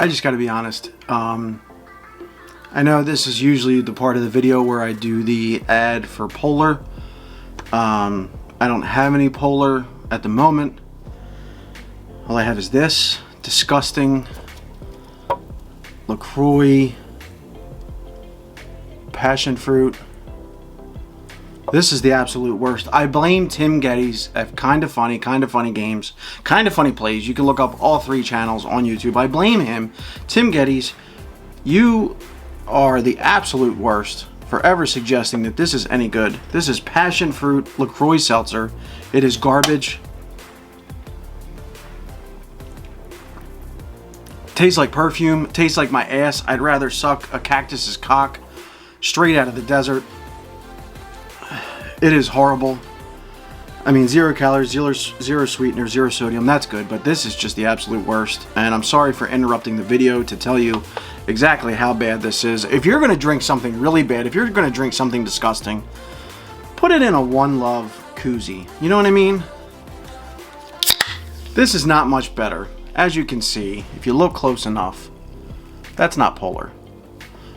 I just gotta be honest. I know this is usually the part of the video where I do the ad for Polar. I don't have any Polar at the moment. All I have is this disgusting LaCroix passion fruit. This is the absolute worst. I blame Tim Geddes at Kinda Funny Games, Kinda Funny Plays. You can look up all 3 channels on YouTube. I blame him. Tim Geddes, you are the absolute worst for ever suggesting that this is any good. This is passion fruit LaCroix seltzer. It is garbage. Tastes like perfume. Tastes like my ass. I'd rather suck a cactus's cock straight out of the desert. It is horrible. I mean, 0 calories, 0 sweetener, 0 sodium. That's good, but this is just the absolute worst. And I'm sorry for interrupting the video to tell you exactly how bad this is. If you're going to drink something really bad, if you're going to drink something disgusting, put it in a One Love koozie. You know what I mean? This is not much better. As you can see, if you look close enough, that's not Polar.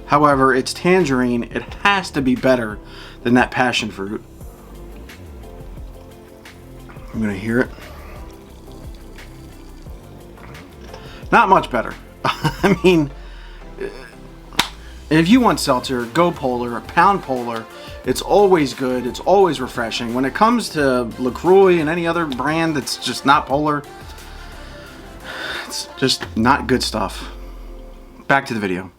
However, it's tangerine. It has to be better than that passion fruit. I'm gonna hear it. Not much better. I mean, if you want seltzer, go Polar, pound Polar. It's always good. It's always refreshing. When it comes to LaCroix and any other brand that's just not Polar, it's just not good stuff. Back to the video.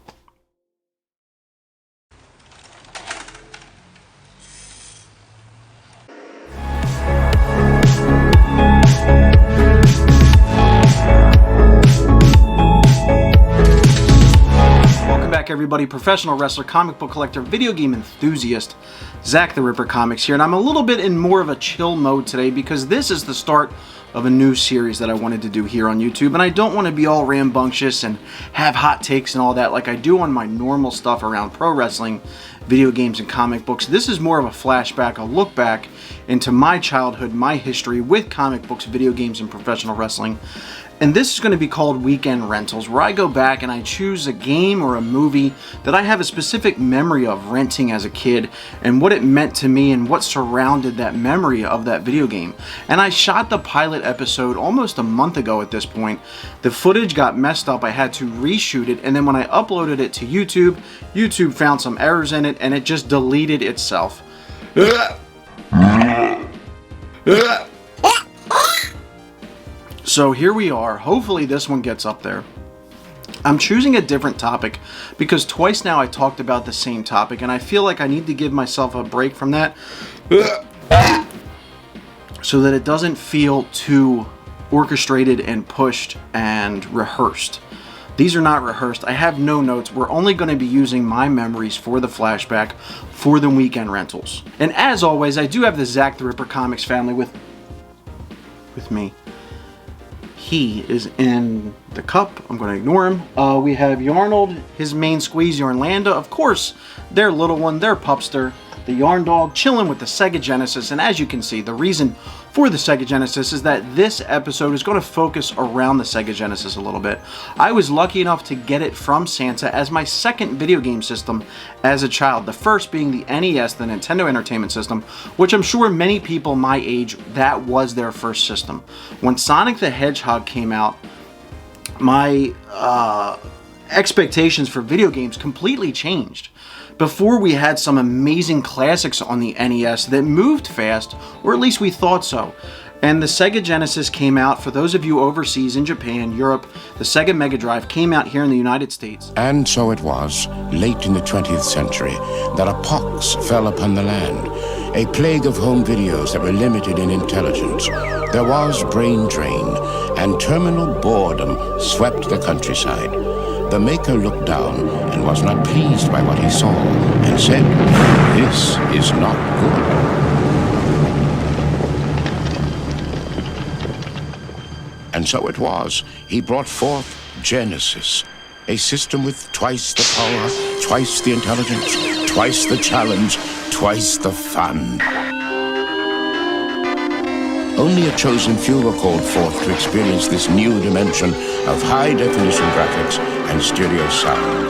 Everybody, professional wrestler, comic book collector, video game enthusiast, Zach the Ripper Comics here, and I'm a little bit in more of a chill mode today because this is the start of a new series that I wanted to do here on YouTube, and I don't want to be all rambunctious and have hot takes and all that like I do on my normal stuff around pro wrestling, video games, and comic books. This is more of a flashback, a look back into my childhood, my history with comic books, video games, and professional wrestling. And this is going to be called Weekend Rentals, where I go back and I choose a game or a movie that I have a specific memory of renting as a kid and what it meant to me and what surrounded that memory of that video game. And I shot the pilot episode almost a month ago at this point. The footage got messed up. I had to reshoot it, and then when I uploaded it to YouTube, YouTube found some errors in it and it just deleted itself. So here we are. Hopefully this one gets up there. I'm choosing a different topic because twice now I talked about the same topic and I feel like I need to give myself a break from that so that it doesn't feel too orchestrated and pushed and rehearsed. These are not rehearsed. I have no notes. We're only going to be using my memories for the flashback for the Weekend Rentals. And as always, I do have the Zach the Ripper Comics family with me. He is in the cup. I'm going to ignore him. We have Yarnold, his main squeeze, Yarnlanda. Of course, their little one, their pupster, the Yarn Dog, chilling with the Sega Genesis. And as you can see, the reason for the Sega Genesis is that this episode is going to focus around the Sega Genesis a little bit. I was lucky enough to get it from Santa as my second video game system as a child. The first being the NES, the Nintendo Entertainment System, which I'm sure many people my age, that was their first system. When Sonic the Hedgehog came out, my expectations for video games completely changed. Before, we had some amazing classics on the NES that moved fast, or at least we thought so. And the Sega Genesis came out, for those of you overseas in Japan, Europe, the Sega Mega Drive came out here in the United States. And so it was, late in the 20th century, that a pox fell upon the land, a plague of home videos that were limited in intelligence. There was brain drain, and terminal boredom swept the countryside. The maker looked down and was not pleased by what he saw and said, "This is not good." And so it was. He brought forth Genesis, a system with twice the power, twice the intelligence, twice the challenge, twice the fun. Only a chosen few were called forth to experience this new dimension of high-definition graphics and stereo sound.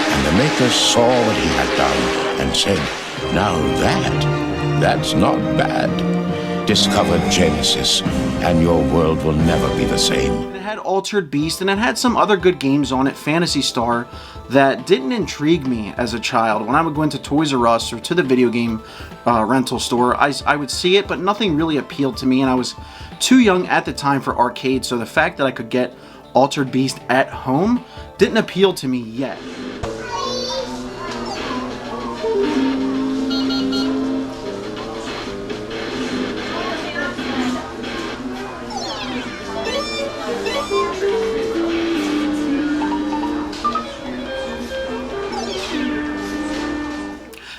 And the maker saw what he had done and said, "Now that's not bad." Discover Genesis, and your world will never be the same. It had Altered Beast, and it had some other good games on it, Phantasy Star, that didn't intrigue me as a child. When I would go into Toys R Us or to the video game rental store, I would see it, but nothing really appealed to me, and I was too young at the time for arcade, so the fact that I could get Altered Beast at home didn't appeal to me yet.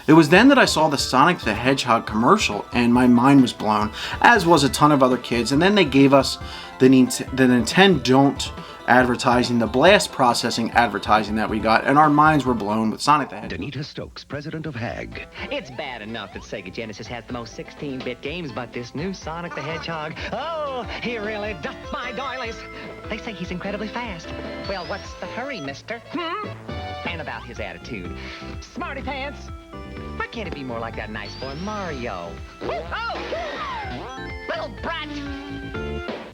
It was then that I saw the Sonic the Hedgehog commercial, and my mind was blown, as was a ton of other kids. And then they gave us the Nintendo Don't advertising, the blast processing advertising that we got, and our minds were blown with Sonic the Hedgehog. Danita Stokes, president of HAG. It's bad enough that Sega Genesis has the most 16-bit games, but this new Sonic the Hedgehog, oh, he really does my doilies. They say he's incredibly fast. Well, what's the hurry, mister? And about his attitude. Smarty pants. Why can't it be more like that nice boy Mario? Oh! Little brat!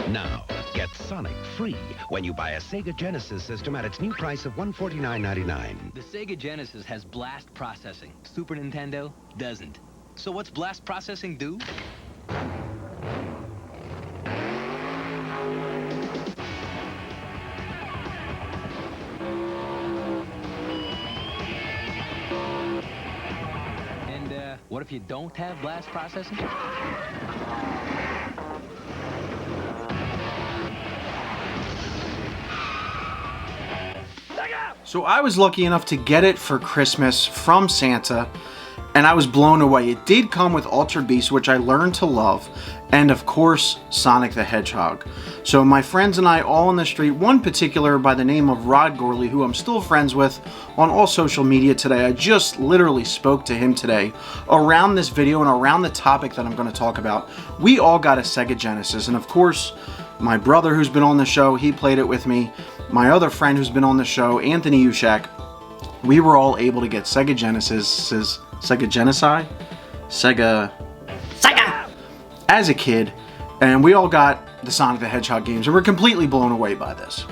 Now, get Sonic free when you buy a Sega Genesis system at its new price of $149.99. The Sega Genesis has blast processing. Super Nintendo doesn't. So what's blast processing do? What if you don't have blast processing? So I was lucky enough to get it for Christmas from Santa, and I was blown away. It did come with Altered Beast, which I learned to love, and of course, Sonic the Hedgehog. So my friends and I all on the street, one particular by the name of Rod Gorley, who I'm still friends with on all social media today. I just literally spoke to him today around this video and around the topic that I'm going to talk about. We all got a Sega Genesis, and of course, my brother who's been on the show, he played it with me. My other friend who's been on the show, Anthony Ushak, we were all able to get Sega Genesis, Sega as a kid, and we all got the Sonic the Hedgehog games, and we're completely blown away by this.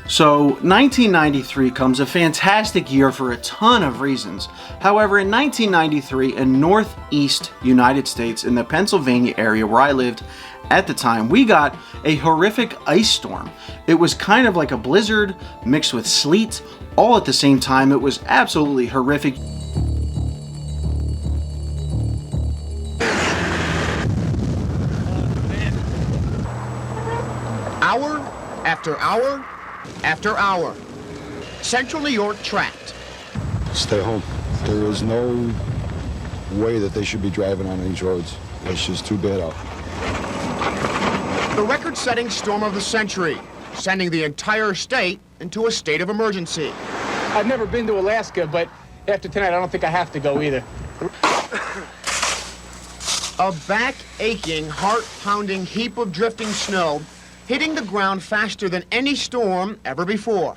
So 1993 comes, a fantastic year for a ton of reasons. However, in 1993 in Northeast United States, in the Pennsylvania area where I lived at the time, we got a horrific ice storm. It was kind of like a blizzard mixed with sleet all at the same time. It was absolutely horrific. Hour after hour after hour. Central New York trapped. Stay home. There is no way that they should be driving on these roads. It's just too bad out. The record-setting storm of the century, sending the entire state into a state of emergency. I've never been to Alaska, but after tonight, I don't think I have to go either. A back-aching, heart-pounding heap of drifting snow hitting the ground faster than any storm ever before.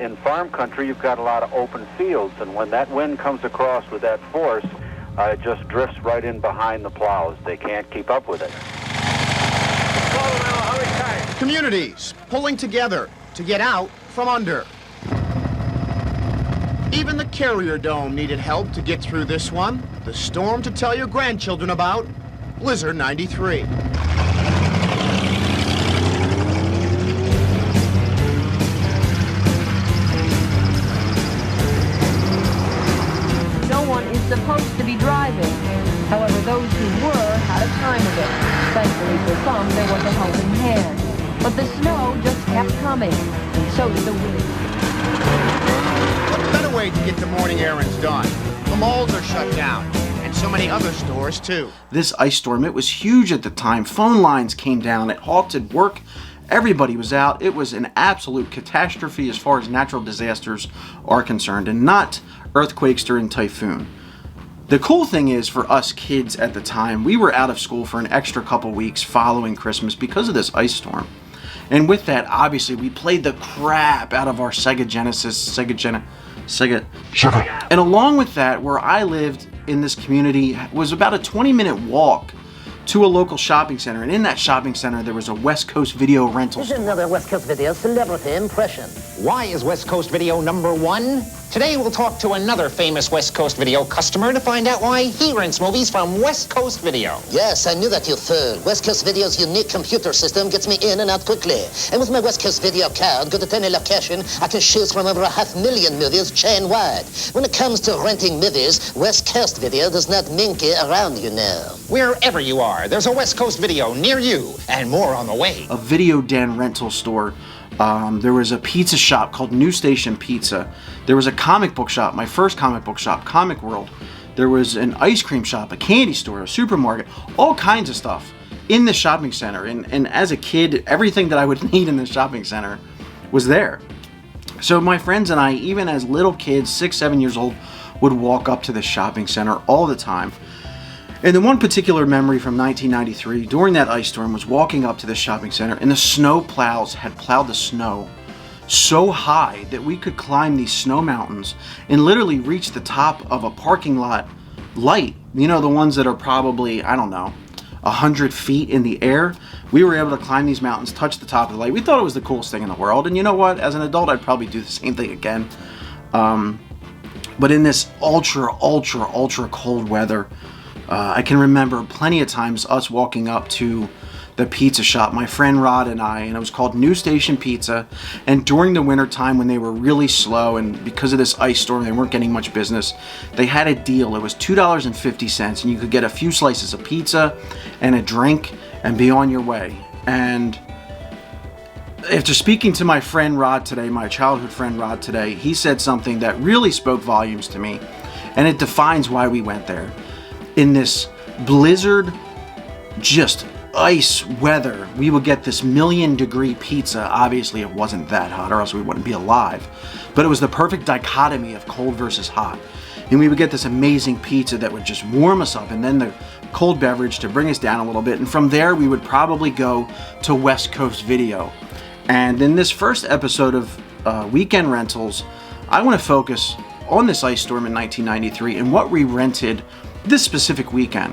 In farm country, you've got a lot of open fields, and when that wind comes across with that force, it just drifts right in behind the plows. They can't keep up with it. Communities pulling together to get out from under. Even the Carrier Dome needed help to get through this one. The storm to tell your grandchildren about, Blizzard 93. No one is supposed to be driving. However, those who were had a time of it. Thankfully for some, there was a helping hand. But the snow just kept coming, and so did the wind. What better way to get the morning errands done? The malls are shut down, and so many other stores too. This ice storm, it was huge at the time. Phone lines came down, it halted work. Everybody was out. It was an absolute catastrophe as far as natural disasters are concerned, and not earthquakes during typhoon. The cool thing is, for us kids at the time, we were out of school for an extra couple weeks following Christmas because of this ice storm. And with that, obviously, we played the crap out of our Sega Genesis, Sega. And along with that, where I lived in this community was about a 20-minute walk to a local shopping center. And in that shopping center, there was a West Coast Video rental store. Another West Coast Video celebrity impression. Why is West Coast Video #1? Today we'll talk to another famous West Coast Video customer to find out why he rents movies from West Coast Video. Yes, I knew that, you fool. West Coast Video's unique computer system gets me in and out quickly. And with my West Coast Video card, go to any location, I can choose from over 500,000 movies chain-wide. When it comes to renting movies, West Coast Video does not minky around, you know. Wherever you are, there's a West Coast Video near you, and more on the way. A video den rental store. There was a pizza shop called New Station Pizza. There was a comic book shop, my first comic book shop, Comic World. There was an ice cream shop, a candy store, a supermarket, all kinds of stuff in the shopping center. And as a kid, everything that I would need in the shopping center was there. So my friends and I, even as little kids, 6, 7 years old, would walk up to the shopping center all the time. And the one particular memory from 1993, during that ice storm, was walking up to the shopping center, and the snow plows had plowed the snow so high that we could climb these snow mountains and literally reach the top of a parking lot light. You know, the ones that are probably, I don't know, 100 feet in the air. We were able to climb these mountains, touch the top of the light. We thought it was the coolest thing in the world. And you know what? As an adult, I'd probably do the same thing again. But in this ultra cold weather, I can remember plenty of times us walking up to the pizza shop, my friend Rod and I, and it was called New Station Pizza. And during the winter time, when they were really slow and because of this ice storm, they weren't getting much business, they had a deal. It was $2.50, and you could get a few slices of pizza and a drink and be on your way. And after speaking to my friend Rod today, my childhood friend Rod today, he said something that really spoke volumes to me, and it defines why we went there. In this blizzard, just ice weather, we would get this 1,000,000-degree pizza. Obviously, it wasn't that hot, or else we wouldn't be alive. But it was the perfect dichotomy of cold versus hot. And we would get this amazing pizza that would just warm us up, and then the cold beverage to bring us down a little bit. And from there, we would probably go to West Coast Video. And in this first episode of Weekend Rentals, I want to focus on this ice storm in 1993 and what we rented this specific weekend.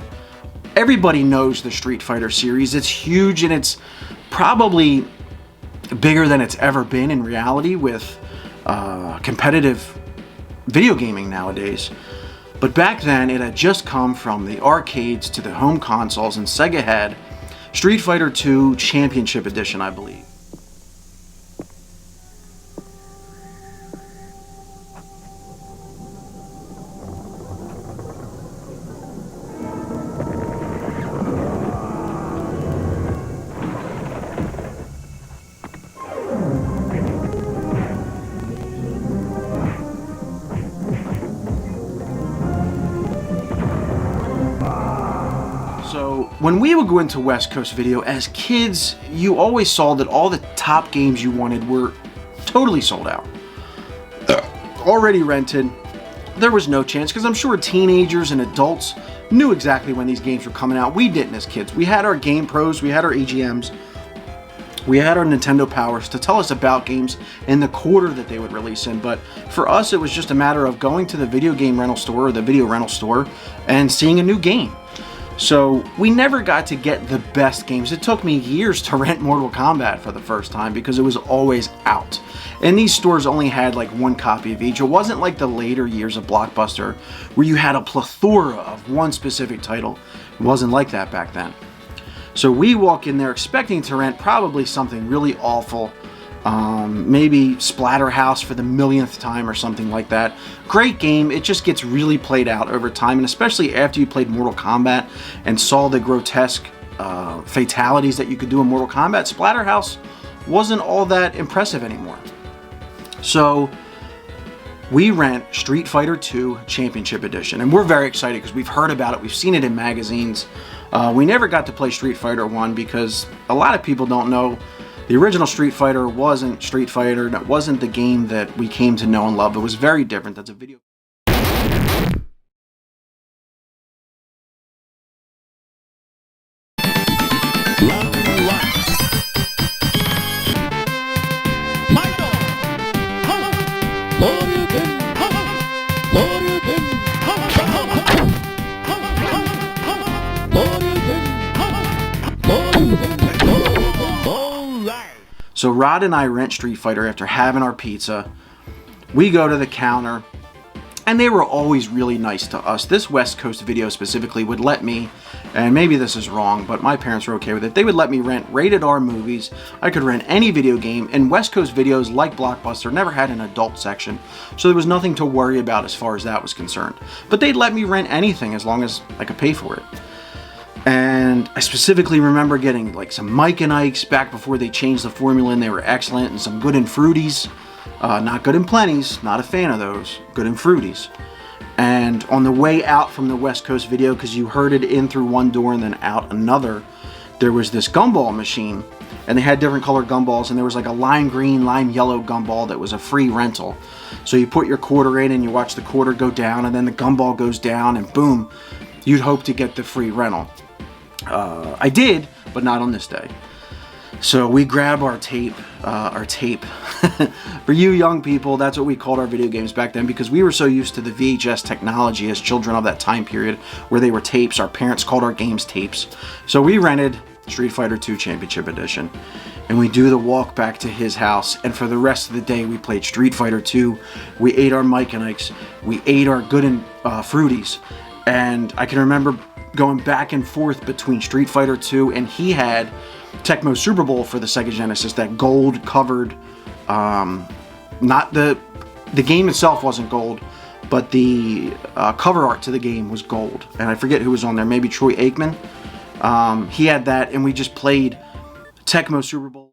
Everybody knows the Street Fighter series. It's huge, and it's probably bigger than it's ever been in reality with competitive video gaming nowadays. But back then, it had just come from the arcades to the home consoles, and Sega had Street Fighter II Championship Edition, I believe. So when we would go into West Coast Video, as kids, you always saw that all the top games you wanted were totally sold out. Already rented. There was no chance, because I'm sure teenagers and adults knew exactly when these games were coming out. We didn't as kids. We had our Game Pros, we had our EGMs, we had our Nintendo Powers to tell us about games in the quarter that they would release in. But for us, it was just a matter of going to the video game rental store or the video rental store and seeing a new game. So we never got to get the best games. It took me years to rent Mortal Kombat for the first time because it was always out. And these stores only had like one copy of each. It wasn't like the later years of Blockbuster where you had a plethora of one specific title. It wasn't like that back then. So we walk in there expecting to rent probably something really awful. Maybe Splatterhouse for the millionth time or something like that. Great game. It just gets really played out over time, and especially after you played Mortal Kombat and saw the grotesque fatalities that you could do in Mortal Kombat, Splatterhouse wasn't all that impressive anymore. So we rent Street Fighter II Championship Edition, and we're very excited because we've heard about it, we've seen it in magazines. We never got to play Street Fighter 1 because a lot of people don't know the original Street Fighter wasn't Street Fighter, and it wasn't the game that we came to know and love. It was very different. That's a video So Rod and I rent Street Fighter after having our pizza. We go to the counter, and they were always really nice to us. This West Coast Video specifically would let me, and maybe this is wrong, but my parents were okay with it. They would let me rent rated R movies. I could rent any video game, and West Coast Videos, like Blockbuster, never had an adult section, so there was nothing to worry about as far as that was concerned. But they'd let me rent anything as long as I could pay for it. And I specifically remember getting like some Mike and Ike's back before they changed the formula, and they were excellent, and some Good and Fruities. Not Good and Plenty's, not a fan of those. Good and Fruities. And on the way out from the West Coast Video, because you heard it in through one door and then out another, there was this gumball machine, and they had different colored gumballs, and there was like a lime green, lime yellow gumball that was a free rental. So you put your quarter in and you watch the quarter go down, and then the gumball goes down, and boom, you'd hope to get the free rental. I did, but not on this day. So we grab our tape. For you young people, that's what we called our video games back then, because we were so used to the VHS technology as children of that time period where they were tapes. Our parents called our games tapes. So we rented Street Fighter II Championship Edition, and we do the walk back to his house, and for the rest of the day we played Street Fighter II. We ate our Mike and Ike's. We ate our Good and Fruities. And I can remember going back and forth between Street Fighter II, and he had Tecmo Super Bowl for the Sega Genesis, that gold covered, not the game itself wasn't gold, but the cover art to the game was gold. And I forget who was on there, maybe Troy Aikman. He had that, and we just played Tecmo Super Bowl.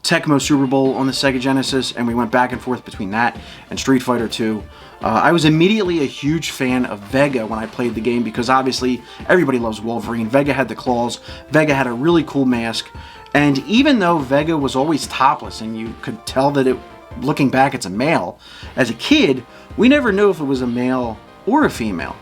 Tecmo Super Bowl on the Sega Genesis, and we went back and forth between that and Street Fighter II. I was immediately a huge fan of Vega when I played the game, because obviously everybody loves Wolverine. Vega had the claws. Vega had a really cool mask. And even though Vega was always topless, and you could tell that looking back, it's a male, as a kid, we never knew if it was a male or a female.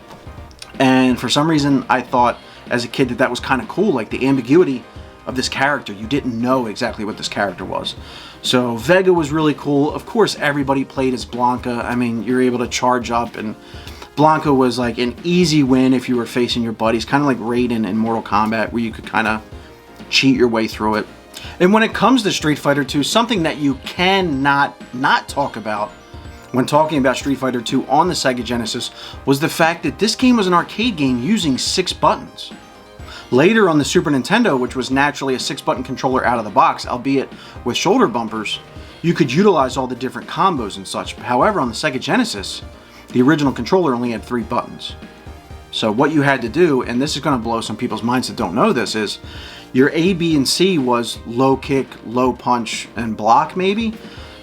And for some reason, I thought as a kid that was kind of cool, like the ambiguity of this character. You didn't know exactly what this character was. So Vega was really cool. Of course, everybody played as Blanca. I mean, you're able to charge up, and Blanca was like an easy win if you were facing your buddies, kind of like Raiden in Mortal Kombat, where you could kind of cheat your way through it. And when it comes to Street Fighter II, something that you cannot not talk about when talking about Street Fighter II on the Sega Genesis was the fact that this game was an arcade game using 6 buttons. Later on the Super Nintendo, which was naturally a 6-button controller out of the box, albeit with shoulder bumpers, you could utilize all the different combos and such. However, on the Sega Genesis, the original controller only had 3 buttons. So what you had to do, and this is going to blow some people's minds that don't know this, is your A, B, and C was low kick, low punch, and block maybe.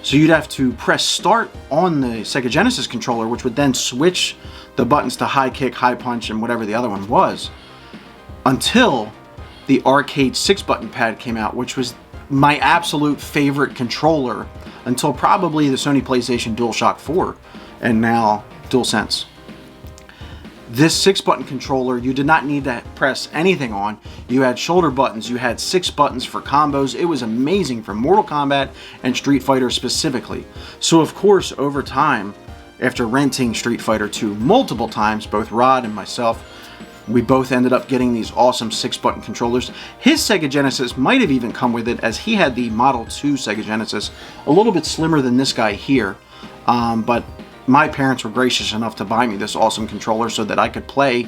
So you'd have to press start on the Sega Genesis controller, which would then switch the buttons to high kick, high punch, and whatever the other one was, until the arcade 6-button pad came out, which was my absolute favorite controller until probably the Sony PlayStation DualShock 4 and now DualSense. This 6-button controller, you did not need to press anything on. You had shoulder buttons, you had 6 buttons for combos. It was amazing for Mortal Kombat and Street Fighter specifically. So of course, over time, after renting Street Fighter II multiple times, both Rod and myself, We both ended up getting these awesome 6-button controllers. His Sega Genesis might have even come with it, as he had the Model 2 Sega Genesis, a little bit slimmer than this guy here. But my parents were gracious enough to buy me this awesome controller so that I could play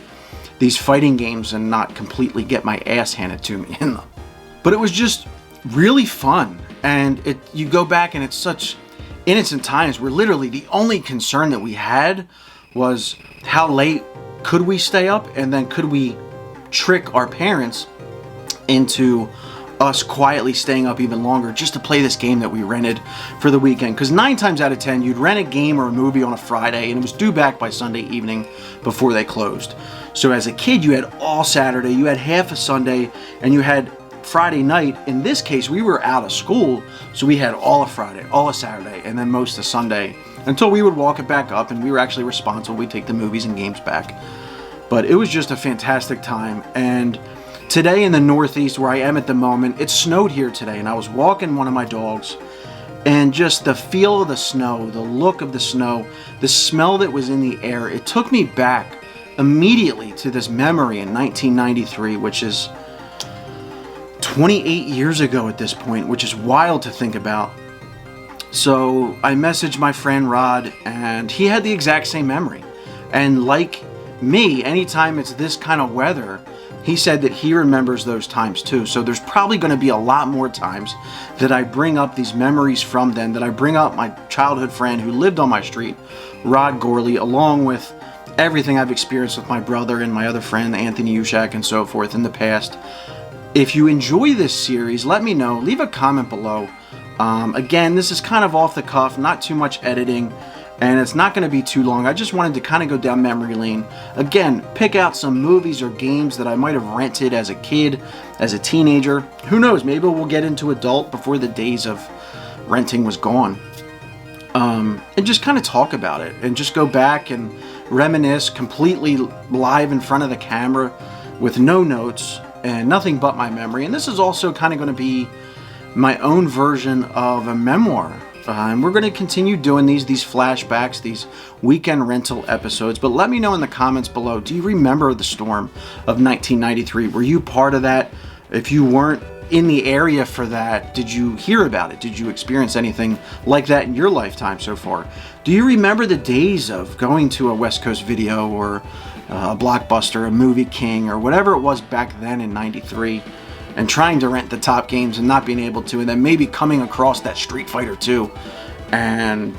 these fighting games and not completely get my ass handed to me in them. But it was just really fun, and you go back and it's such innocent times where literally the only concern that we had was how late could we stay up, and then could we trick our parents into us quietly staying up even longer just to play this game that we rented for the weekend. Because 9 times out of 10 you'd rent a game or a movie on a Friday and it was due back by Sunday evening before they closed. So as a kid you had all Saturday, you had half a Sunday, and you had Friday night. In this case we were out of school, so we had all of Friday, all of Saturday, and then most of Sunday until we would walk it back up, and we were actually responsible. We'd take the movies and games back. But it was just a fantastic time. And today in the Northeast where I am at the moment, it snowed here today, and I was walking one of my dogs, and just the feel of the snow, the look of the snow, the smell that was in the air, it took me back immediately to this memory in 1993, which is 28 years ago at this point, which is wild to think about. So I messaged my friend Rod, and he had the exact same memory. And like me, anytime it's this kind of weather, he said that he remembers those times too. So there's probably going to be a lot more times that I bring up these memories from then, that I bring up my childhood friend who lived on my street, Rod Gorley, along with everything I've experienced with my brother and my other friend, Anthony Ushak, and so forth in the past. If you enjoy this series, let me know. Leave a comment below. Again, this is kind of off the cuff, not too much editing, and it's not going to be too long. I just wanted to kind of go down memory lane. Again, pick out some movies or games that I might have rented as a kid, as a teenager. Who knows, maybe we'll get into adult before the days of renting was gone. And just kind of talk about it, and just go back and reminisce completely live in front of the camera with no notes and nothing but my memory. And this is also kind of going to be my own version of a memoir. And we're going to continue doing these flashbacks, these weekend rental episodes. But let me know in the comments below, do you remember the storm of 1993? Were you part of that? If you weren't in the area for that, did you hear about it? Did you experience anything like that in your lifetime so far? Do you remember the days of going to a West Coast Video or a Blockbuster, a Movie King, or whatever it was back then in 93? And trying to rent the top games and not being able to, and then maybe coming across that Street Fighter 2 and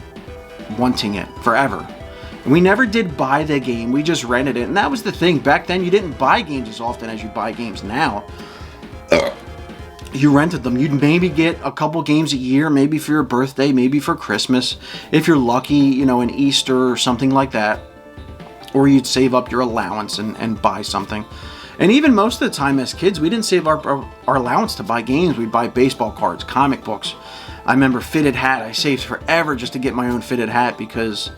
wanting it forever. And we never did buy the game, we just rented it. And that was the thing, back then you didn't buy games as often as you buy games now. You rented them. You'd maybe get a couple games a year, maybe for your birthday, maybe for Christmas, if you're lucky, you know, an Easter or something like that. Or you'd save up your allowance and buy something. And even most of the time as kids, we didn't save our allowance to buy games. We'd buy baseball cards, comic books. I remember fitted hat. I saved forever just to get my own fitted hat because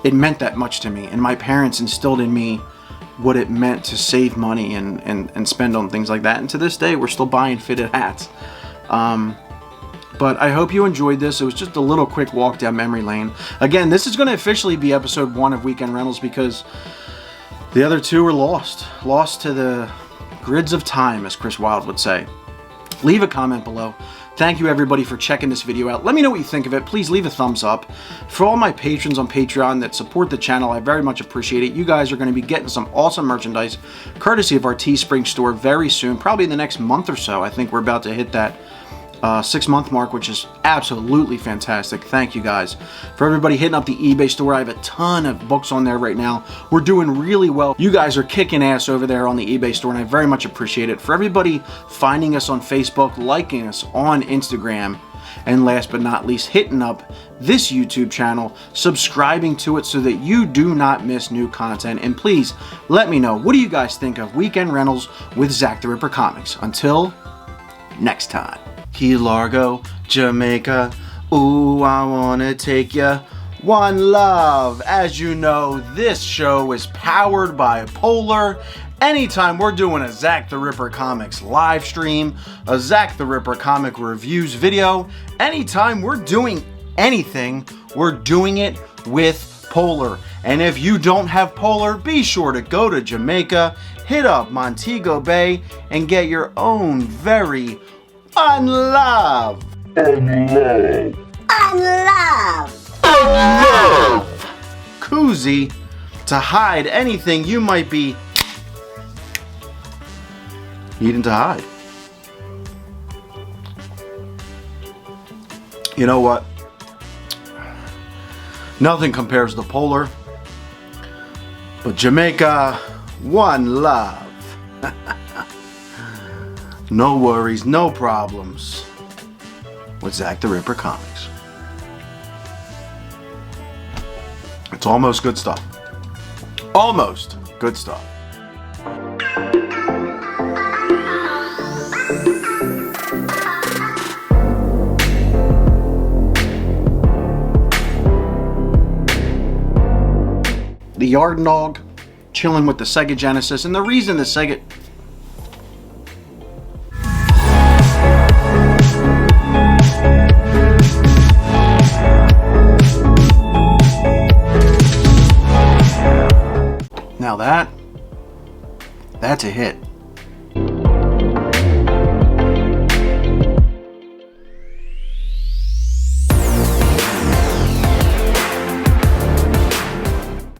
it meant that much to me. And my parents instilled in me what it meant to save money and spend on things like that. And to this day, we're still buying fitted hats. But I hope you enjoyed this. It was just a little quick walk down memory lane. Again, this is going to officially be episode 1 of Weekend Rentals because the other 2 were lost to the grids of time, as Chris Wilde would say. Leave a comment below. Thank you everybody for checking this video out. Let me know what you think of it. Please leave a thumbs up. For all my patrons on Patreon that support the channel, I very much appreciate it. You guys are going to be getting some awesome merchandise courtesy of our Teespring store very soon, probably in the next month or so. I think we're about to hit that 6-month mark, which is absolutely fantastic. Thank you guys. For everybody hitting up the eBay store, I have a ton of books on there right now. We're doing really well. You guys are kicking ass over there on the eBay store, and I very much appreciate it. For everybody finding us on Facebook, liking us on Instagram, and last but not least, hitting up this YouTube channel, subscribing to it so that you do not miss new content. And please let me know, what do you guys think of Weekend Rentals with Zach the Ripper Comics? Until next time. Key Largo, Jamaica, ooh, I wanna take ya. One love. As you know, this show is powered by Polar. Anytime we're doing a Zach the Ripper Comics live stream, a Zach the Ripper comic reviews video, anytime we're doing anything, we're doing it with Polar. And if you don't have Polar, be sure to go to Jamaica, hit up Montego Bay and get your own very unloved koozie to hide anything you might be needing to hide. You know what? Nothing compares to Polar, but Jamaica, one love. No worries, no problems with Zach the Ripper Comics. It's almost good stuff. Almost good stuff. The Yard Dog chilling with the Sega Genesis, and the reason the Sega... Now that's a hit.